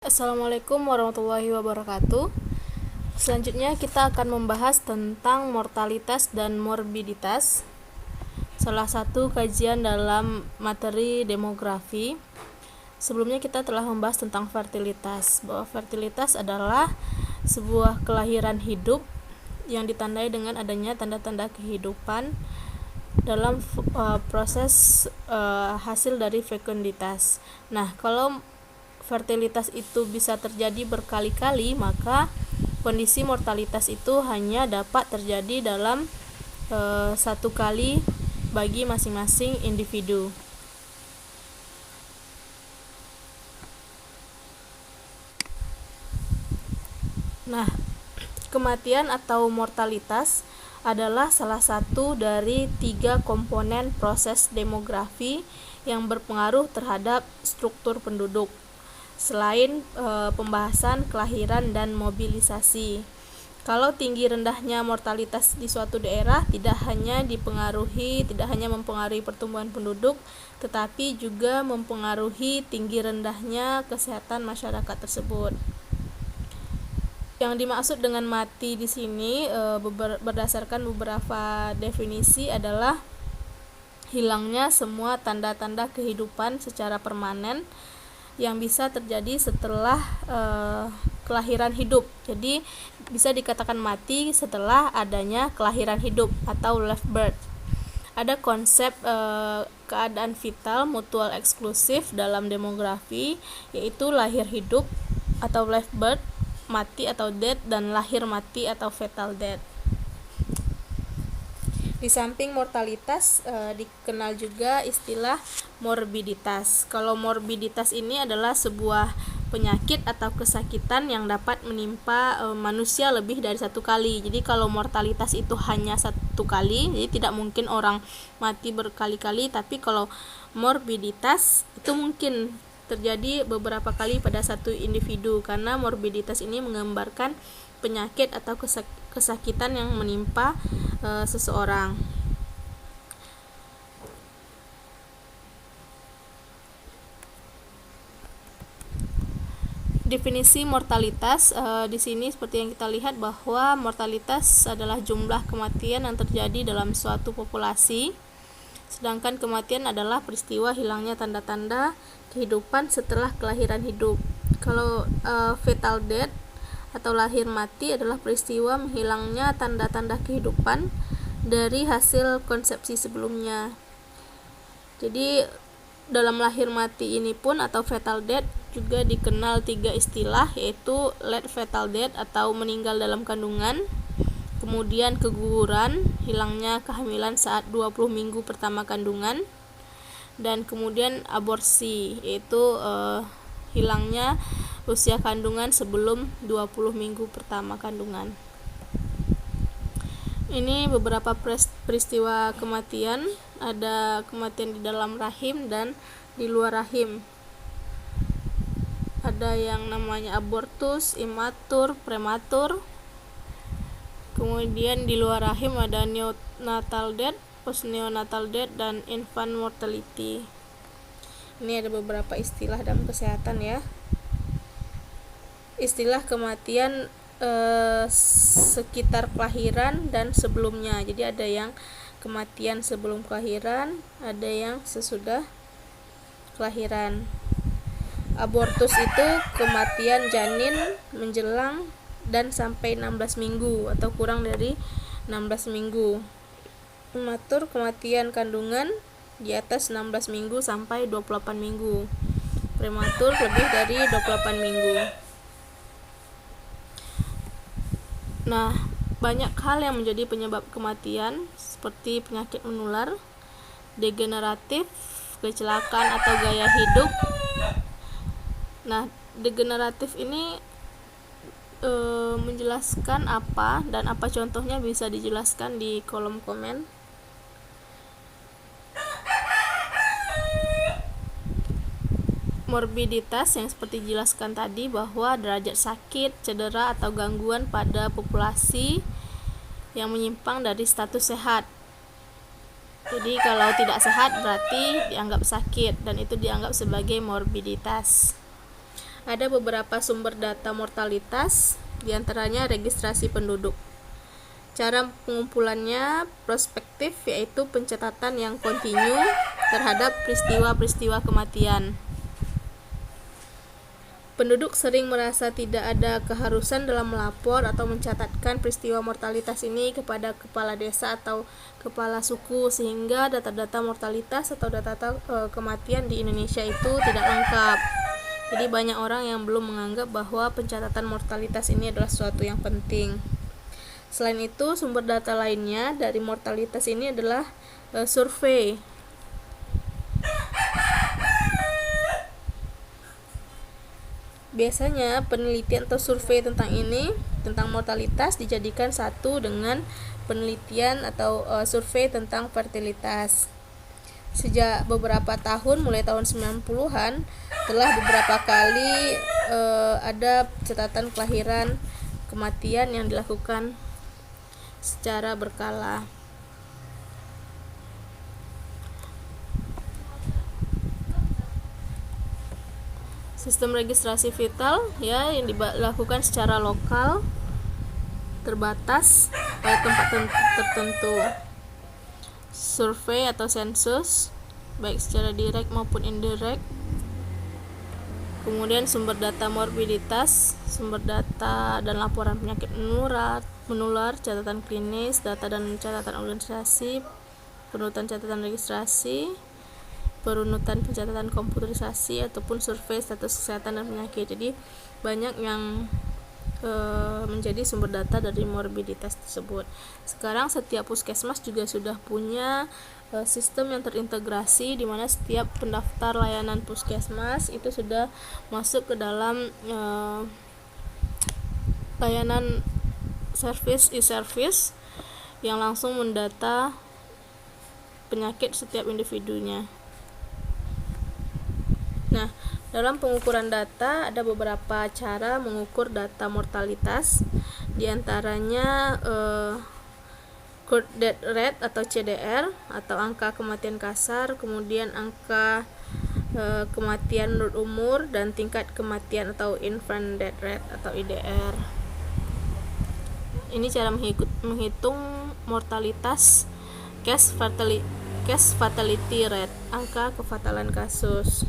Assalamualaikum warahmatullahi wabarakatuh. Selanjutnya kita akan membahas tentang mortalitas dan morbiditas, salah satu kajian dalam materi demografi. Sebelumnya kita telah membahas tentang fertilitas, bahwa fertilitas adalah sebuah kelahiran hidup yang ditandai dengan adanya tanda-tanda kehidupan dalam proses hasil dari fekunditas. Nah, kalau fertilitas itu bisa terjadi berkali-kali, maka kondisi mortalitas itu hanya dapat terjadi dalam satu kali bagi masing-masing individu. Nah, kematian atau mortalitas adalah salah satu dari 3 komponen proses demografi yang berpengaruh terhadap struktur penduduk. Selain pembahasan kelahiran dan mobilisasi, kalau tinggi rendahnya mortalitas di suatu daerah tidak hanya mempengaruhi pertumbuhan penduduk, tetapi juga mempengaruhi tinggi rendahnya kesehatan masyarakat tersebut. Yang dimaksud dengan mati di sini berdasarkan beberapa definisi adalah hilangnya semua tanda-tanda kehidupan secara permanen yang bisa terjadi setelah kelahiran hidup. Jadi bisa dikatakan mati setelah adanya kelahiran hidup atau live birth. Ada konsep keadaan vital mutual eksklusif dalam demografi, yaitu lahir hidup atau live birth, mati atau death, dan lahir mati atau fetal death. Di samping mortalitas dikenal juga istilah morbiditas. Kalau morbiditas ini adalah sebuah penyakit atau kesakitan yang dapat menimpa manusia lebih dari satu kali. Jadi kalau mortalitas itu hanya satu kali, jadi tidak mungkin orang mati berkali-kali, tapi kalau morbiditas itu mungkin terjadi beberapa kali pada satu individu, karena morbiditas ini menggambarkan penyakit atau kesakitan yang menimpa seseorang. Definisi mortalitas di sini seperti yang kita lihat, bahwa mortalitas adalah jumlah kematian yang terjadi dalam suatu populasi, sedangkan kematian adalah peristiwa hilangnya tanda-tanda kehidupan setelah kelahiran hidup. Kalau fetal death atau lahir mati adalah peristiwa menghilangnya tanda-tanda kehidupan dari hasil konsepsi sebelumnya. Jadi dalam lahir mati ini pun atau fetal death juga dikenal 3 istilah, yaitu late fetal death atau meninggal dalam kandungan, kemudian keguguran, hilangnya kehamilan saat 20 minggu pertama kandungan, dan kemudian aborsi, yaitu hilangnya usia kandungan sebelum 20 minggu pertama kandungan. Ini beberapa peristiwa kematian. Ada kematian di dalam rahim dan di luar rahim. Ada yang namanya abortus, imatur, prematur. Kemudian di luar rahim ada neonatal death, postneonatal death, dan infant mortality. Ini ada beberapa istilah dalam kesehatan ya. Istilah kematian sekitar kelahiran dan sebelumnya. Jadi ada yang kematian sebelum kelahiran, ada yang sesudah kelahiran. Abortus itu kematian janin menjelang dan sampai 16 minggu atau kurang dari 16 minggu. Imatur kematian kandungan di atas 16 minggu sampai 28 minggu. Prematur lebih dari 28 minggu. Nah, banyak hal yang menjadi penyebab kematian, seperti penyakit menular, degeneratif, kecelakaan atau gaya hidup. Nah, degeneratif ini menjelaskan apa dan apa contohnya bisa dijelaskan di kolom komen. Morbiditas yang seperti dijelaskan tadi, bahwa derajat sakit, cedera atau gangguan pada populasi yang menyimpang dari status sehat. Jadi kalau tidak sehat berarti dianggap sakit, dan itu dianggap sebagai morbiditas. Ada beberapa sumber data mortalitas, diantaranya registrasi penduduk. Cara pengumpulannya prospektif, yaitu pencatatan yang kontinu terhadap peristiwa-peristiwa kematian. Penduduk sering merasa tidak ada keharusan dalam melapor atau mencatatkan peristiwa mortalitas ini kepada kepala desa atau kepala suku, sehingga data-data mortalitas atau data kematian di Indonesia itu tidak lengkap. Jadi banyak orang yang belum menganggap bahwa pencatatan mortalitas ini adalah sesuatu yang penting. Selain itu, sumber data lainnya dari mortalitas ini adalah survei. Biasanya penelitian atau survei tentang mortalitas dijadikan satu dengan penelitian atau survei tentang fertilitas. Sejak beberapa tahun, mulai tahun 90-an, telah beberapa kali ada catatan kelahiran kematian yang dilakukan secara berkala. Sistem registrasi vital yang dilakukan secara lokal, terbatas pada tempat tertentu. Survei atau sensus, baik secara direct maupun indirect. Kemudian sumber data morbiditas, sumber data dan laporan penyakit menular, catatan klinis, data dan catatan organisasi, penurutan catatan registrasi, perunutan pencatatan komputerisasi, ataupun survei status kesehatan dan penyakit. Jadi banyak yang menjadi sumber data dari morbiditas tersebut. Sekarang setiap puskesmas juga sudah punya sistem yang terintegrasi, di mana setiap pendaftar layanan puskesmas itu sudah masuk ke dalam layanan e-service yang langsung mendata penyakit setiap individunya. Nah, dalam pengukuran data ada beberapa cara mengukur data mortalitas, diantaranya Curt Death Rate atau CDR atau angka kematian kasar, kemudian angka kematian menurut umur, dan tingkat kematian atau Infant Death Rate atau IDR. Ini cara menghitung mortalitas case fatality rate, angka kefatalan kasus.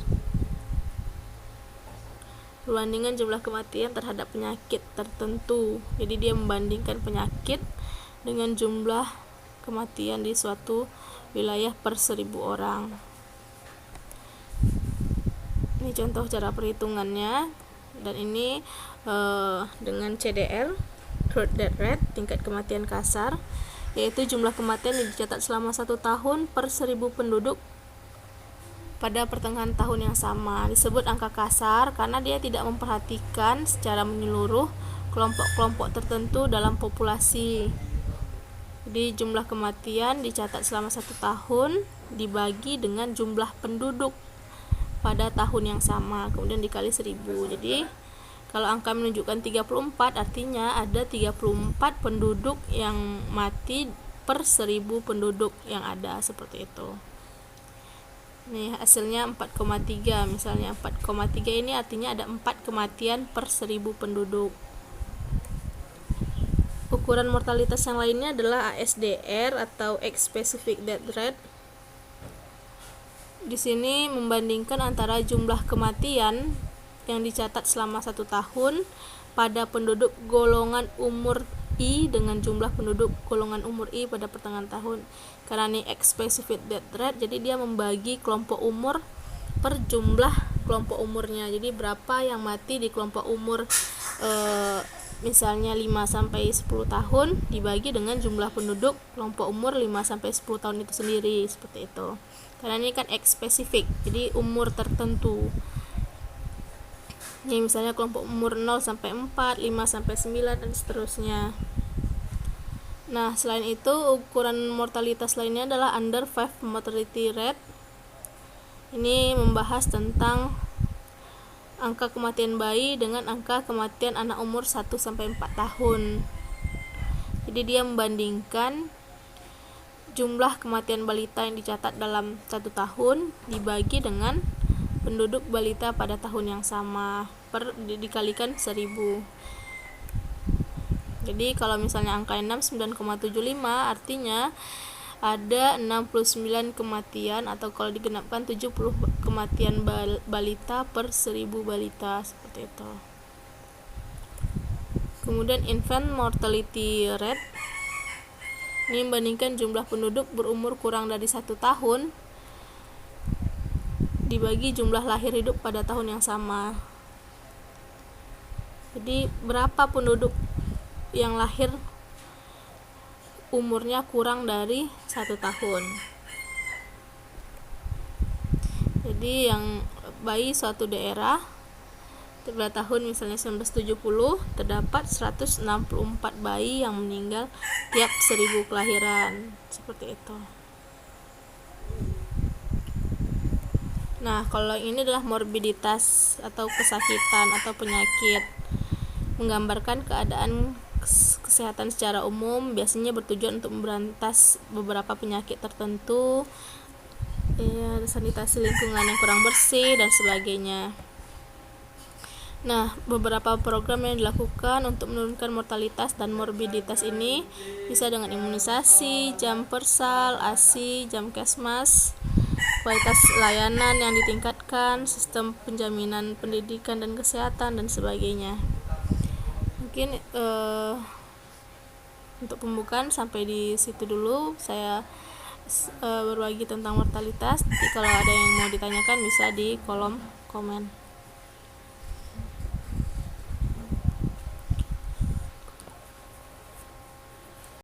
Perbandingan jumlah kematian terhadap penyakit tertentu. Jadi dia membandingkan penyakit dengan jumlah kematian di suatu wilayah per 1000 orang. Ini contoh cara perhitungannya, dan ini dengan CDR, Curt Death Rate, tingkat kematian kasar, yaitu jumlah kematian yang dicatat selama 1 tahun per 1000 penduduk pada pertengahan tahun yang sama. Disebut angka kasar karena dia tidak memperhatikan secara menyeluruh kelompok-kelompok tertentu dalam populasi. Jadi jumlah kematian dicatat selama 1 tahun dibagi dengan jumlah penduduk pada tahun yang sama, kemudian dikali 1000. Jadi kalau angka menunjukkan 34, artinya ada 34 penduduk yang mati per 1000 penduduk yang ada, seperti itu. Nih hasilnya 4,3, misalnya 4,3 ini artinya ada 4 kematian per 1000 penduduk. Ukuran mortalitas yang lainnya adalah ASDR atau Age Specific Death Rate. Di sini membandingkan antara jumlah kematian yang dicatat selama 1 tahun pada penduduk golongan umur I dengan jumlah penduduk golongan umur I pada pertengahan tahun. Karena ini Age Specific Death Rate, jadi dia membagi kelompok umur per jumlah kelompok umurnya. Jadi berapa yang mati di kelompok umur misalnya 5-10 tahun dibagi dengan jumlah penduduk kelompok umur 5-10 tahun itu sendiri, seperti itu. Karena ini kan Age Specific, jadi umur tertentu. Ini misalnya kelompok umur 0-4, 5-9, dan seterusnya. Nah, selain itu ukuran mortalitas lainnya adalah Under 5 Mortality Rate. Ini membahas tentang angka kematian bayi dengan angka kematian anak umur 1-4 tahun. Jadi dia membandingkan jumlah kematian balita yang dicatat dalam 1 tahun dibagi dengan penduduk balita pada tahun yang sama. dikalikan 1000. Jadi kalau misalnya angka 69,75 artinya ada 69 kematian, atau kalau digenapkan 70 kematian balita per 1000 balita, seperti itu. Kemudian infant mortality rate ini membandingkan jumlah penduduk berumur kurang dari 1 tahun dibagi jumlah lahir hidup pada tahun yang sama. Jadi berapa penduduk yang lahir umurnya kurang dari 1 tahun. Jadi yang bayi suatu daerah pada tahun misalnya 1970 terdapat 164 bayi yang meninggal tiap 1000 kelahiran, seperti itu. Nah, kalau ini adalah morbiditas atau kesakitan atau penyakit, menggambarkan keadaan kesehatan secara umum, biasanya bertujuan untuk memberantas beberapa penyakit tertentu, sanitasi lingkungan yang kurang bersih dan sebagainya. Nah, beberapa program yang dilakukan untuk menurunkan mortalitas dan morbiditas ini bisa dengan imunisasi, jam persal, ASI, jam kesmas, kualitas layanan yang ditingkatkan, sistem penjaminan pendidikan dan kesehatan, dan sebagainya. Mungkin untuk pembukaan sampai di situ dulu saya berbagi tentang mortalitas. Jadi kalau ada yang mau ditanyakan bisa di kolom komen.